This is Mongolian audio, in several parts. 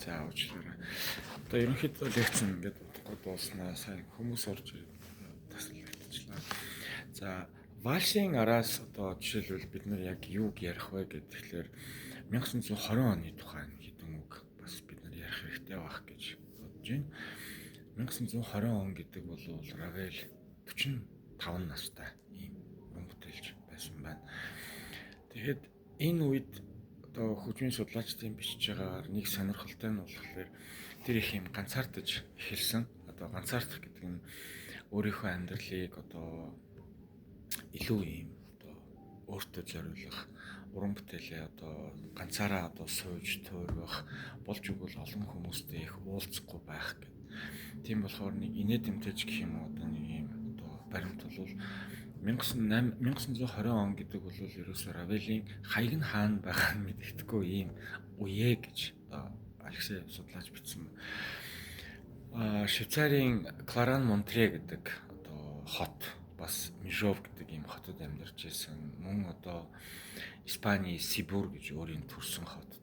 За уучлаарай. Одоо ерөнхийдөө лекц ингээд дуусснаа сайн хүмүүс орж таслагдчихлаа. За вальсийн араас одоо жишээлбэл бид нар яг юуг ярих вэ гэхээр 1920 оны тухай хэдэн үг бас бид нар ярих хэрэгтэй байх гэж бодож байна. 1920 он гэдэг бол Равел 45 настай ийм уран бүтээлч байсан байна. Тэгэхэд энэ үед одоо хөгжмийн судлаачдын бичиж байгаагаар нэг сонирхолтой нь болохоор тэр их юм ганцаардаж эхэлсэн. Одоо ганцаардах гэдэг нь өөрийнхөө амьдралыг одоо илүү юм одоо өөртөө зориулах уран бүтээлээ одоо ганцаараа одоо сууж туурах болж игэл олон хүмүүстэй их уулзахгүй байх гэдэг. Тийм болохоор нэг инээдэмтэйч гэх юм уу одоо нэг юм одоо баримт бол 1920 он гэдэг бол ерөөсөө Равелийн хаяг нь хаана байгаа нь мэддэхгүй ийм үе гэж Алексей судлаач бичсэн. Швейцарын Кларан-Монтре гэдэг одоо хот бас Межов гэдэг ийм хотод амьдарч байсан. Мөн одоо Испани Сибур гэж өөрийн төрсөн хотод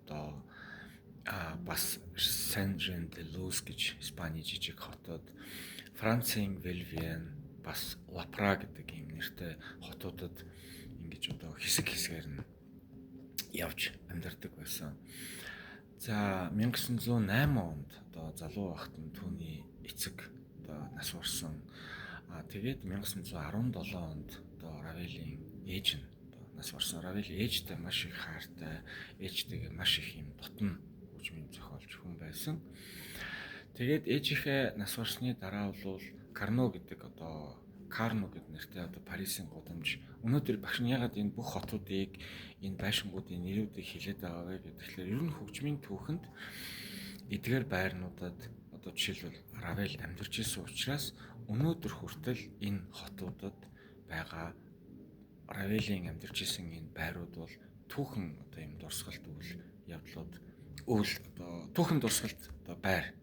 бас Сен-Жен-де-Луз гэж Испани жижиг хотод, Францын Вельвиен, бас Лапра гэдэг ийм нэртэй хотуудад ингэж одоо хэсэг хэсгээр нь явж амьдардаг байсан. За 1908 онд одоо залуу байхад нь түүний эцэг одоо нас барсан. Тэгээд 1917 онд одоо Равелийн ээж нь одоо нас барсан. Равел ээжтэй маш их хайртай, ээжтэйгээ маш их юм дотн хөгжмийн зохиолч хүн байсан. Тэгээд ээжийнхээ нас барсны дараа бол Карно гэдэг одоо Карно гэдэг нэртэй одоо Парисын гудамж. Өнөөдөр багш нь ягаад энэ бүх хотуудыг энэ байшингуудын нэрүүдийг хэлээд байгаа вэ гэхээр ер нь хөгжмийн түүхэнд эдгээр байрнуудад одоо жишээлбэл Равел амьдарч ирсэн учраас өнөөдөр хүртэл энэ хотуудад байгаа Равелийн амьдарч ирсэн энэ байрууд бол түүхэн одоо юм дурсгалт үйл явдлууд одоо түүхэн дурсгалт одоо байр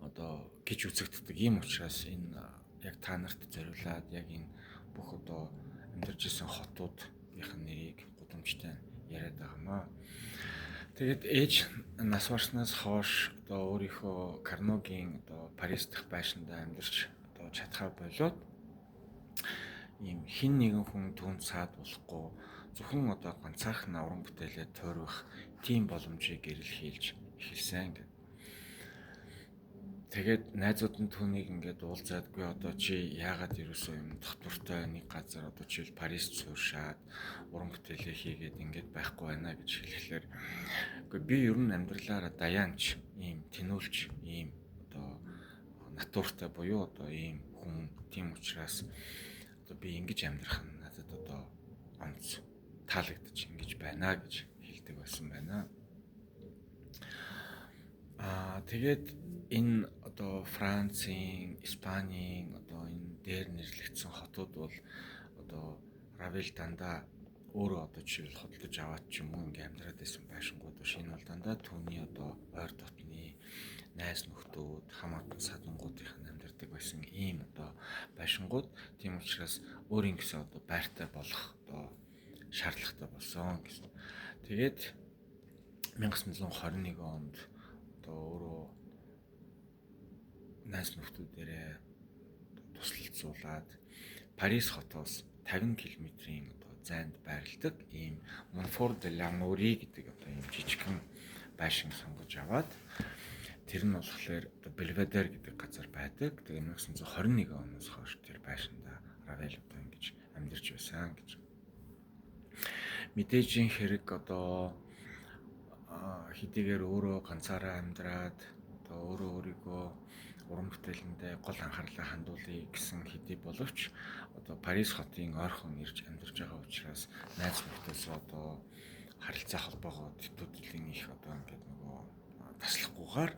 одоо гэж үзэгддэг. Ийм учраас энэ яг та нарт зориулаад яг энэ бүх одоо амьдарч ирсэн хотуудын нэрийг гудамжтай яриад байгаамаа. Тэгээд ээж нас барснаас хойш одоо өөрийнхөө Карногийн одоо Парис дахь байшиндаа амьдарч одоо чадхаа болоод ийм хин нэгэн хүн түүнд саад болохгүй зөвхөн одоо ганцаархан уран бүтээлээ тойрох тийм боломжийг эрэлхийлж эхэлсэн гэдэг. Тэгээд найзууд нь түүнийг ингээд уулзаадгүй одоо чи яагаад ерөөсөө юм дотвортой нэг газар одоо жишээл Парист сууршаад уран бүтээлээ хийгээд ингээд байхгүй байна гэж хэлэхлээр үгүй би ер нь амьдралаараа даянч ийм тэнүүлч ийм одоо натуртай буюу одоо ийм хүн тийм учраас одоо би ингэж амьдрах нь надад одоо онц таалагдчих ингэж байна гэж хэлдэг байсан байна. Тэгээд энэ одоо Францын, Испанийн одоо энэ дээр нэрлэгдсэн хотууд бол одоо Равел дандаа өөрөө одоо жишээл хөдөлж аваад ч юм уу ингээм амьдраад байсан байшингууд биш. Энэ бол дандаа түүний одоо ойр дотны найз нөхдүүд, хамаатан садангуудын амьдардаг байсан ийм одоо байшингууд. Тийм учраас өөрийн гэсэн одоо байртай болох одоо шаардлагатай болсон гэсэн. Тэгээд 1921 онд одоо өөрөө найз нөхдүүдээрээ туслалцуулаад Парис хотоос 50 км-ийн одоо зайд байрладаг ийм Монфор де Ламури гэдэг одоо ийм жижигхэн байшин сонгож аваад тэр нь болохоор одоо Белведер гэдэг газар байдаг. Тэгээ 1921 оноос хойш тэр байшинда Равел одоо ингэж амьдарч байсан гэж. Мэдээж хэрэг одоо хэдийгээр өөрөө ганцаараа амьдраад одоо өөрийгөө уран бүтээлэндээ гол анхаарлаа хандуулъя гэсэн хэдий боловч одоо Парис хотын ойрхон ирж амьдарч байгаа учраас найз нөхдөсөө одоо харилцаа холбоогоо төдийлэн их одоо ингээд нөгөө таслахгүйгээр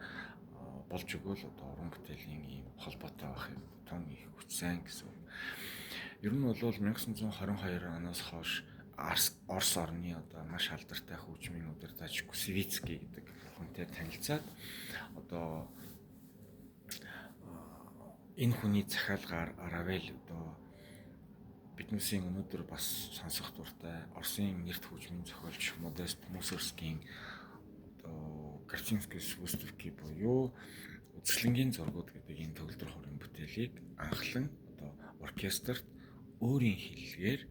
болж өгөөл одоо уран бүтээлийн ийм холбоотой байх юм тун их хүчсэн гэсэн. Ер нь бол 1922 оноос хойш Орос орны одоо маш алдартай хөгжмийн удирдагч Кусевицкий гэдэг хүнтэй танилцаад одоо энэ хүний захиалгаар Равел одоо биднээсийн өнөөдөр бас сонсох дуртай Оросын нэрт хөгжмийн зохиолч Модест Мусоргскийн одоо Грацинскис выставки буюу үзэсгэлэнгийн зургууд гэдэг энэ төгөлдөр хорын бүтээлийг анхлан одоо оркестрт өөрийн хэллэгээр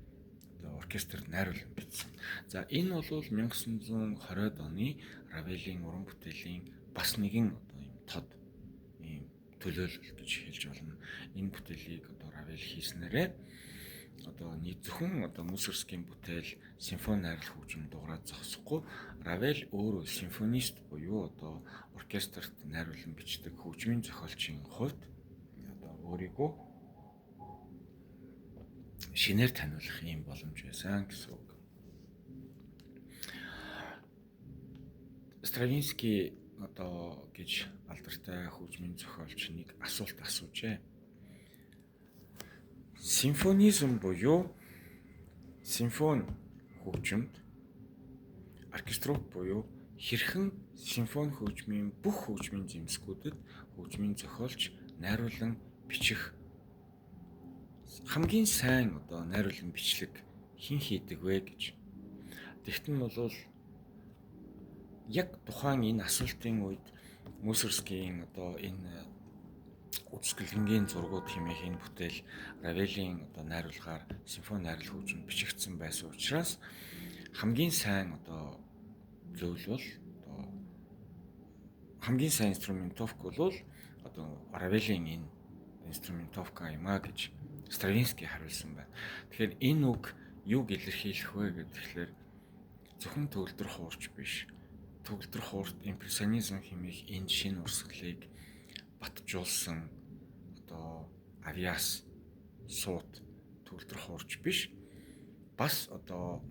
одоо оркестрт найруулан бичсэн. За энэ бол 1920-ад оны Равелийн уран бүтээлийн бас нэгэн одоо юм тод ийм төлөөлөл гэж хэлж болно. Энэ бүтээлийг одоо Равель хийснээрээ одоо нийт зөвхөн одоо Мусоргскийн бүтээл симфони найрал хөгжим дугаараа зогсохгүй Равель өөрөө симфонист буюу одоо оркестрт найруулан бичдэг хөгжмийн зохиолчийн хувьд одоо өөрийгөө шинээр таниулах юм боломж байсан гэсэн үг. Стравинский одоо гэж алдартай хөгжмийн зохиолч нэг асуулт асуужээ. Симфонизм буюу симфони хөгжимд оркеструуд буюу хэрхэн симфони хөгжмийн бүх хөгжмийн зэмсгүүдэд хөгжмийн зохиолч найруулан бичих хамгийн сайн одоо найруулан бичлэг хэн хийдэг вэ гэж. Тэгтэн бол яг тухайн энэ асуултын үед Мусоргскийн одоо энэ үзэсгэлэнгийн зургууд хэмээх энэ бүтээл Равелийн одоо найруулгаар симфони найрал хөгжим бичигдсэн байсан учраас хамгийн сайн одоо зөвлөл бол одоо хамгийн сайн инструментовка бол одоо Равелийн энэ инструментовка юм а гэж Стравинский хариулсан байна. Тэгэхээр энэ үг юуг илэрхийлэх вэ гэхээр зөвхөн төгөлдөр хуурч биш. Төгөлдөр хуурт импрессионизм хэмээх энэ шинэ урсгалыг батжуулсан одоо авиас суут төгөлдөр хуурч биш. Бас одоо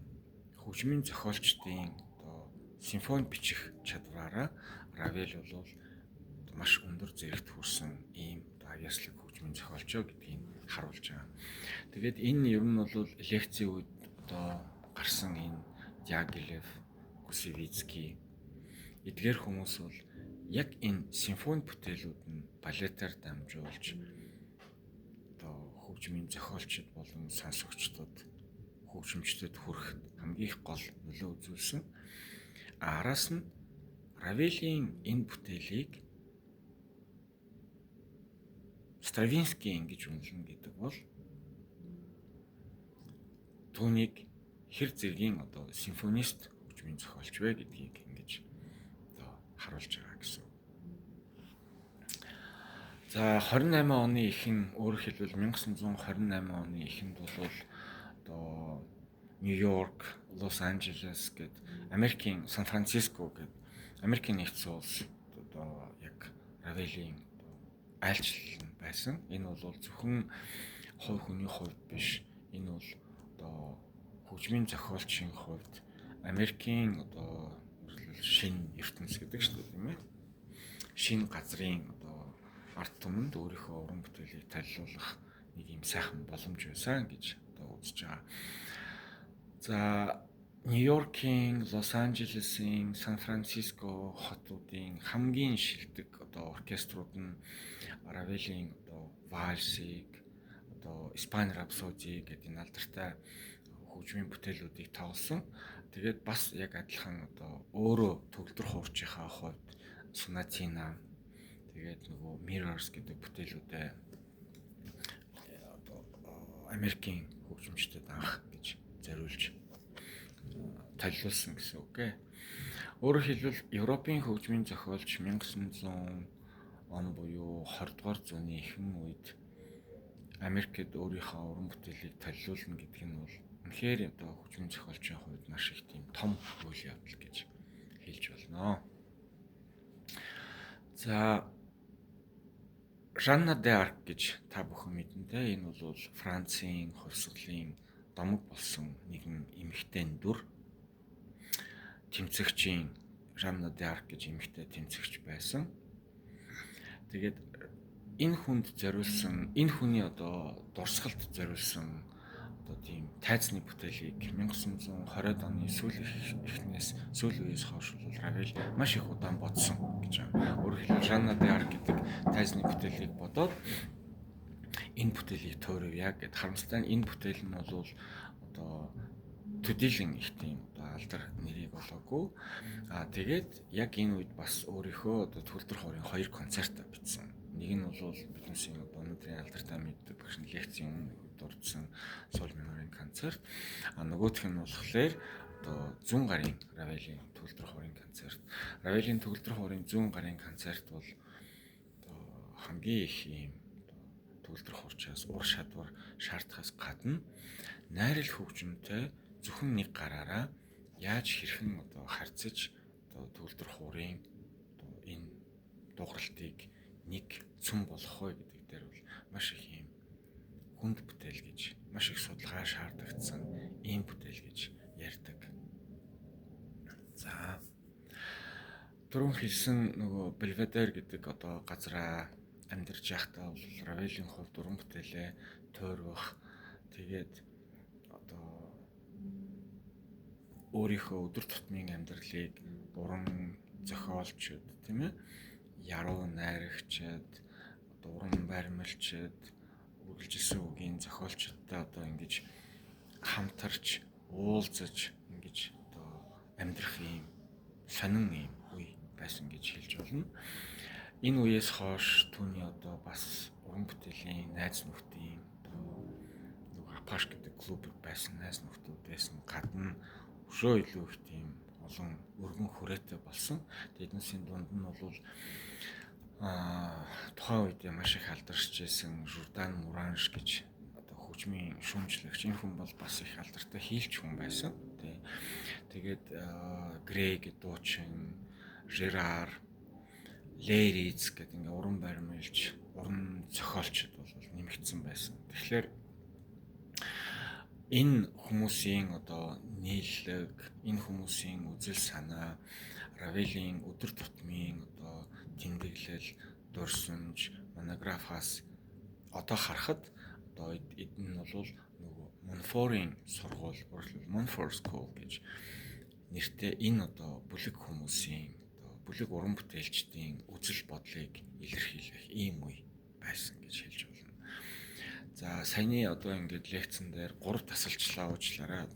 хөгжмийн зохиолчдын одоо симфони бичих чадвараараа Равель бол маш өндөр зэрэгт хүрсэн ийм авиаслаг хөгжмийн зохиолчоо гэдгийг харуулж байгаа. Тэгээд энэ ер нь бол лекцийн үед одоо гарсан энэ Дягилев, Гусевицкий эдгээр хүмүүс бол яг энэ симфони бүтээлүүд нь балетаар дамжуулж одоо хөгжмийн зохиолчид болон сонсогчдод хөгжимчдөд хүрэхэд хамгийн их гол нөлөө үзүүлсэн. Араас нь Равелийн энэ бүтээлийг Стравинский ингэж үнэлнэ гэдэг бол түүнийг хэр зэргийн одоо симфонист хөгжмийн зохиолч вэ гэдгийг ингэж одоо харуулж байгаа гэсэн. За 28 оны ихэнх өөрөөр хэлбэл 1928 оны эхэнд бол одоо Нью-Йорк, Лос Анжелес гээд Америкийн Сан Франциско гээд Америкийн нэгдсэн улс одоо яг Равелийн айлчлал байсан. Энэ бол зөвхөн хувь хүний хувьд биш. Энэ бол одоо хөгжмийн зохиолчийн хувьд Америкийн одоо шинэ ертөнц гэдэг шүү дээ, тийм ээ. Шинэ газрын одоо ард түмэнд өөрийнхөө уран бүтээлийг танилцуулах нэг юм сайхан боломж байсан гэж одоо үзэж байгаа. За Нью-Йоркийн, Лос Анжелесийн, Сан Франциско хотуудын хамгийн шилдэг одоо оркеструуд нь Равелийн одоо вальсийг, одоо Испани рапсоди гэдэг энэ алдартай хөгжмийн бүтээлүүдийг тоглосон. Тэгээд бас яг адилхан одоо өөрөө төгөлдөр хуурчийнхаа хувьд Сонатина, тэгээд нөгөө Mirrors гэдэг бүтээлүүдээ одоо Америкийн хөгжимчдөд анх гэж зориулж танилцуулсан гэсэн үг ээ. Өөрөөр хэлбэл Европын хөгжмийн зохиолч 1900 он буюу 20 дугаар зууны ихэнх үед Америкт өөрийнхөө уран бүтээлийг танилцуулна гэдэг нь бол үнэхээр одоо хөгжмийн зохиолчийн хувьд маш их тийм том үйл явдал гэж хэлж болно. За Жанна д'Арк гэж та бүхэн мэднэ. Энэ бол Францын хувьсгалын домог болсон нэгэн эмэгтэй дүр. Тэмцэгчийн Жанна д'Арк гэж эмэгтэй тэмцэгч байсан. Тэгээд энэ хүнд зориулсан, энэ хүний одоо дурсгалд зориулсан одоо тийм тайзны бүтээлийг 1920-ад оны сүүл үеэс хойш Равель маш их удаан бодсон гэж байна. Өөрөөр хэлбэл Жанна д'Арк гэдэг тайзны бүтээлийг бодоод энэ бүтээлийг тойрвъя гэд харамсалтай нь энэ бүтээл нь бол одоо төдийлөн их тийм одоо алдар нэрийг болоогүй. Тэгээд яг энэ үед бас өөрийнхөө одоо төгөлдөр хоорын 2 концерт бичсэн. Нэг нь бол биднээсийн одоо өнөөдрийн алдартай мэддэг багш лекцийн өмнө дурдсан Сол минорын концерт. Нөгөөх нь болохоор одоо 100 гарын Равелийн төгөлдөр хоорын концерт. Равелийн төгөлдөр хоорын 100 гарын концерт бол одоо хамгийн их юм төгөлдөр хуурчаас ур шадвар шаардахаас гадна найрал хөгжмөнтэй зөвхөн нэг гараараа яаж хэрхэн одоо харьцаж одоо төгөлдөр хуурын одоо энэ дууралтыг нэг цөм болгох вэ гэдэг дээр бол маш их юм хүнд бүтээл гэж маш их судалгаа шаардагдсан ийм бүтээл гэж ярьдаг. За түрүүн хэлсэн нөгөө Белведер гэдэг одоо газараа амьдарч явахдаа бол Равелийн хувьд уран бүтээлээ тойрох тэгээд одоо өөрийнхөө өдөр тутмын амьдралыг уран зохиолчд тийм ээ яруу найрагчид одоо уран баримлчид үргэлжилсэн үгийн зохиолчдтой одоо ингэж хамтарч уулзаж ингэж одоо амьдрах юм сонин юм үе байсан гэж хэлж болно. Энэ үеэс хойш түүний одоо бас уран бүтээлийн найз нөхдийн нөгөө Апаш гэдэг клуб байсан найз нөхдүүдээс нь гадна өшөө илүү их тийм олон өргөн хүрээтэй болсон. Тэднийсийн дунд нь бол тухайн үед маш их алдарч байсан Журдан Муранш гэж одоо хөгжмийн шүүмжлэгч энэ хүн бол бас их алдартай хийлч хүн байсан. Тэгээд Грэг дуучин, Жерар, Лериц гэдэг ингээ уран баримлж, уран зохиолчд бол нэмэгдсэн байсан. Тэгэхээр энэ хүмүүсийн одоо нийлэг, энэ хүмүүсийн үзэл санаа, Равелийн өдөр тутмын одоо тэмдэглэл, дурсамж, монографаас одоо харахад одоо эдгээр нь бол нөгөө Монфорын сургууль, Monfort School гэж нэртэй энэ одоо бүлэг хүмүүсийн одоо бүлэг уран бүтээлчдийн үзэл бодлыг илэрхийлэх ийм үе байсан гэж хэлж болно. За саяны одоо ингээд лекцэн дээр 3 тасалчлаа уучлаарай.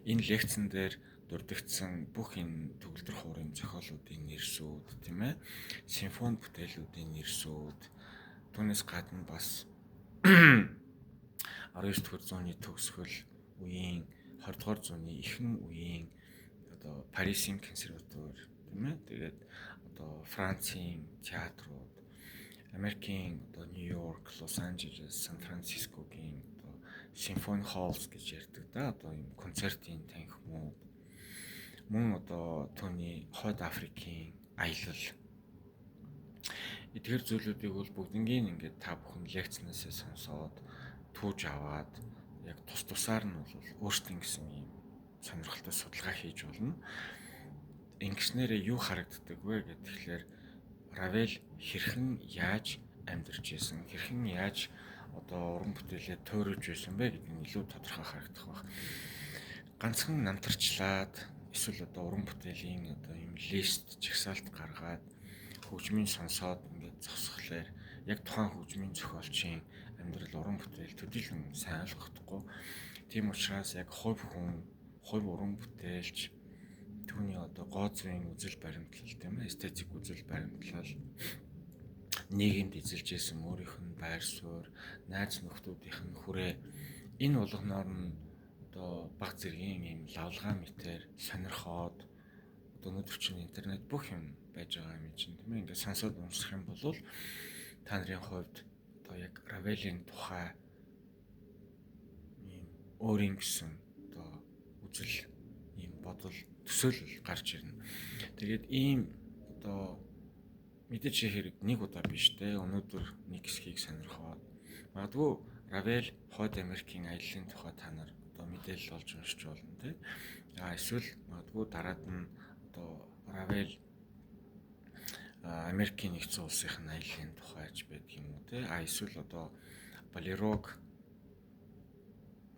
Энэ лекцэн дээр дурддагдсан бүх энэ төгөлдөр хуурын зохиолуудын нэрсүүд тийм ээ симфони бүтээлүүдийн нэрсүүд түүнээс гадна бас 19-р зууны төгсгөл үеийн 20-р зууны ихэнх үеийн одоо Парисын консерватори тийм ээ тэгээд одоо Францын театрууд Америкийн одоо Нью-Йорк, Лос Анжелес, Сан Францискогийн одоо симфони холлс гэж ярьдаг да одоо юм концертын танхимууд мөн одоо түүний Хойд Африкийн аялал эдгээр зүйлүүдийг бол бүгднийг ингээд та бүхэн лекцнээсээ сонсоод түүж аваад яг тус тусаар нь бол өөрсдийн гэсэн юм сонирхолтой судалгаа хийж болно. Ингэснээрээ юу харагддаг вэ гэхээр Равел хэрхэн яаж амьдарч байсан, хэрхэн яаж одоо уран бүтээлээ тойрож байсан бэ гэдэг нь илүү тодорхой харагдах баг. Ганцхан намтарчлаад эсвэл одоо уран бүтээлийн одоо юм лист жагсаалт гаргаад хөгжмийн сонсоод ингээд зогсохлоор яг тухайн хөгжмийн зохиолчийн амьдрал уран бүтээл төдийлөн сайн ойлгохдохгүй. Тийм учраас яг хувь уран бүтээлч түүний одоо гооцын үзэл баримтлал тийм ээ эстетик үзэл баримтлал нийгэмд эзэлж исэн өөрийнх нь байр суурь, найз нөхдүүдийнх нь хүрээ энэ болгоноор нь одоо баг зэргийн юм лавлгаа мэтэр сонирхоод одоо өнөөдөр чинь интернет бүх юм байж байгаа юм чинь тийм ээ ингээд сонсоод унших юм бол та нарын хувьд одоо яг Равелийн тухай ийм өөрийн гэсэн одоо үзэл ийм бодол төсөөлөл гарч ирнэ. Тэгээд ийм одоо мэдээж хэрэг нэг удаа биш те өнөөдөр нэг хэсгийг сонирхоод магадгүй Равел Хойд Америкийн аяллаа тухай та нар одоо мэдээлэл олж уншиж болно те. Эсвэл магадгүй дараад нь одоо Равел Америкийн нэгдсэн улсын аяллаа тухайч байдаг юм уу те. Эсвэл одоо Болерог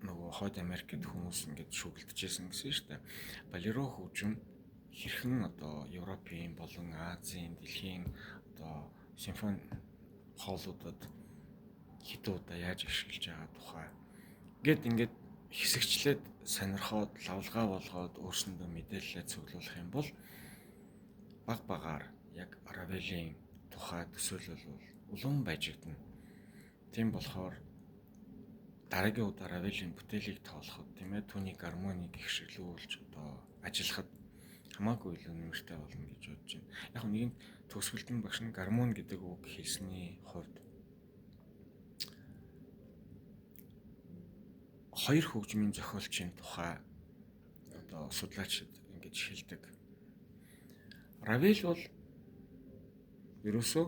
нөгөө Хойд Америкт хүмүүс ингээд шүглдэжсэн гэсэн шүү дээ. Болеро хөгжим хэрхэн одоо Европын болон Азийн, дэлхийн одоо симфони хоолуудад хэд удаа яаж ашиглаж байгаа тухай. Ингээд хэсэгчлээд сонирхоод лавлгаа болгоод өөрсөндөө мэдээлэлээ цуглуулах юм бол баг багаар яг Равелийн тухай төсөөлөл бол улам байжигдана. Тийм болохоор дараагийн удаа Равелийн бүтээлийг тоолоход тийм ээ түүний гармоныг гихшилүүлж одоо ажиллахад хамаагүй илүү нэмэртэй болно гэж бодож байна. Яг нэг нь төгсгөлтөн багш нь гармон гэдэг үг хэлсний хувьд хоёр хөгжмийн зохиолчийн тухай одоо судлаачид ингэж хэлдэг. Равел бол ерөөсөө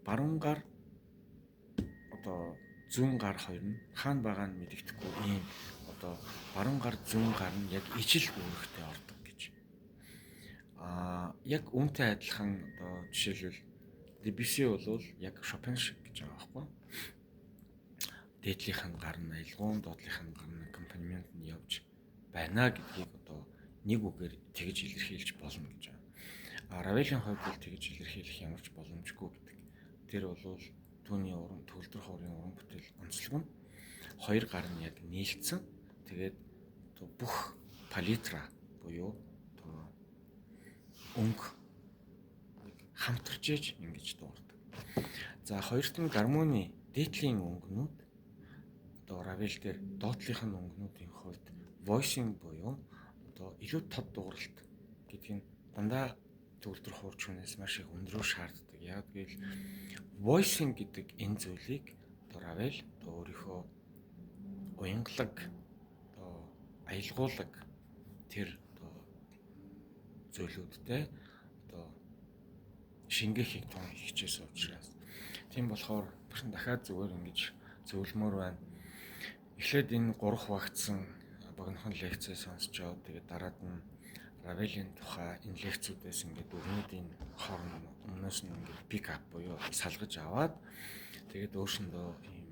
баруун гар одоо зүүн гар хоёр нь хаана байгаа нь мэдэгдэхгүй ийм одоо баруун гар зүүн гар нь яг ижил үүрэгтэй ордог гэж. Яг үүнтэй адилхан одоо жишээлбэл Дебюсси бол яг Шопен шиг гэж байгаа байхгүй. Дээдлийнх нь гар нь аялгуун, доотлийнх нь гар нь аккомпанемент нь явж байна гэдгийг одоо нэг үгээр тэгж илэрхийлж болно гэж байна. Равелийн хувьд бол тэгж илэрхийлэх ямар ч боломжгүй гэдэг. Тэр бол түүний уран төгөлдөр хоорын уран бүтээл онцлог нь хоёр гар нь яг нийлцсэн. Тэгээд бүх палитра буюу өнгө хамтарч ээж ингэж дуурдаг. За хоёрт нь гармоны дээдлийн өнгөнүүд одоо Равел дээр доотлих нь өнгөнүүдийн хувьд voicing буюу одоо илүү тод дууралт гэдэг нь дандаа төгөлдөр хуурч хүнээс маш их өндрөөр шаарддаг. Яг гэвэл voicing гэдэг энэ зүйлийг одоо Равел одоо өөрийнхөө уянгалаг одоо аялгуулаг тэр одоо зөвлөдтэй одоо шингээхийг тун хичээсэн учраас тийм болохоор дахиад зүгээр ингэж зөвлөмөр байна. Эхлээд энэ 3 багтсан богинохон лекцээ сонсч яваад тэгээд дараад нь Равелийн тухай энэ лекцүүдээс ингээд өгнүүдийн хооронд өмнөөс нь ингээд пик ап буюу салгаж аваад тэгээд өөрсөндөө ийм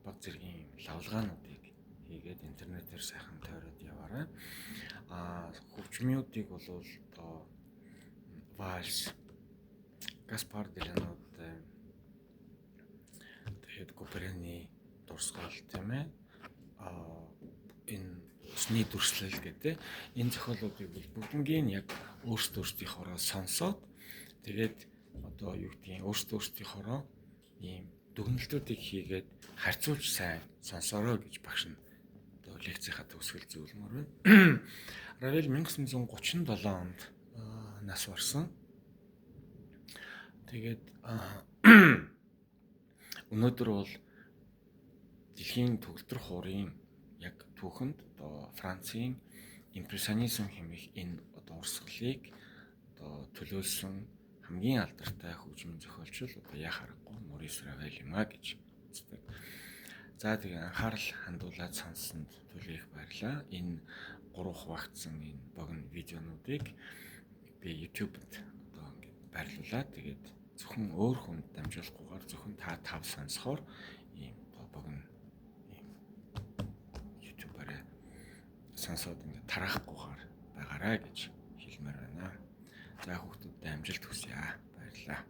баг зэргийн лавлгаануудыг хийгээд интернетээр сайхан тойроод яваарай. Хөгжмүүдийг бол одоо вальс, Гаспар Деланоттай тэгээд Коперни дурсгал тийм ээ. Энэ усны дүрслэл гэдэг энэ зохиолуудыг бүгднийг яг өөрсдийнхоороо сонсоод тэгээд одоо юу гэдгийг өөрсдийнхоороо ийм дүгнэлтүүдийг хийгээд харьцуулж сайн сонсороо гэж багш нь одоо лекцийнхаа төгсгөл зөвлөмөр байна. Равел 1937 онд нас барсан. Тэгээд өнөөдөр бол дэлхийн төгөлдөр хуурын яг түүхэнд одоо Францын импрессионизм хэмээх энэ одоо урсгалыг одоо төлөөлсөн хамгийн алдартай хөгжмийн зохиолч одоо яа харахгүй Морис Равел юм а гэж үздэг. За тэгээ анхаарал хандуулаад сонссонд түлээх баярлалаа. Энэ 3 хуваагдсан энэ богино видеонуудыг би YouTube-д одоо ингээд байрлуулад тэгээд зөвхөн өөр хүнд дамжуулахгүйгээр зөвхөн та тав сонсохоор ийм богино сонсоод ингээд тараахгүйгээр байгаарай гэж хэлмээр байна. За хүүхдүүдэд амжилт хүсье. Баярлалаа.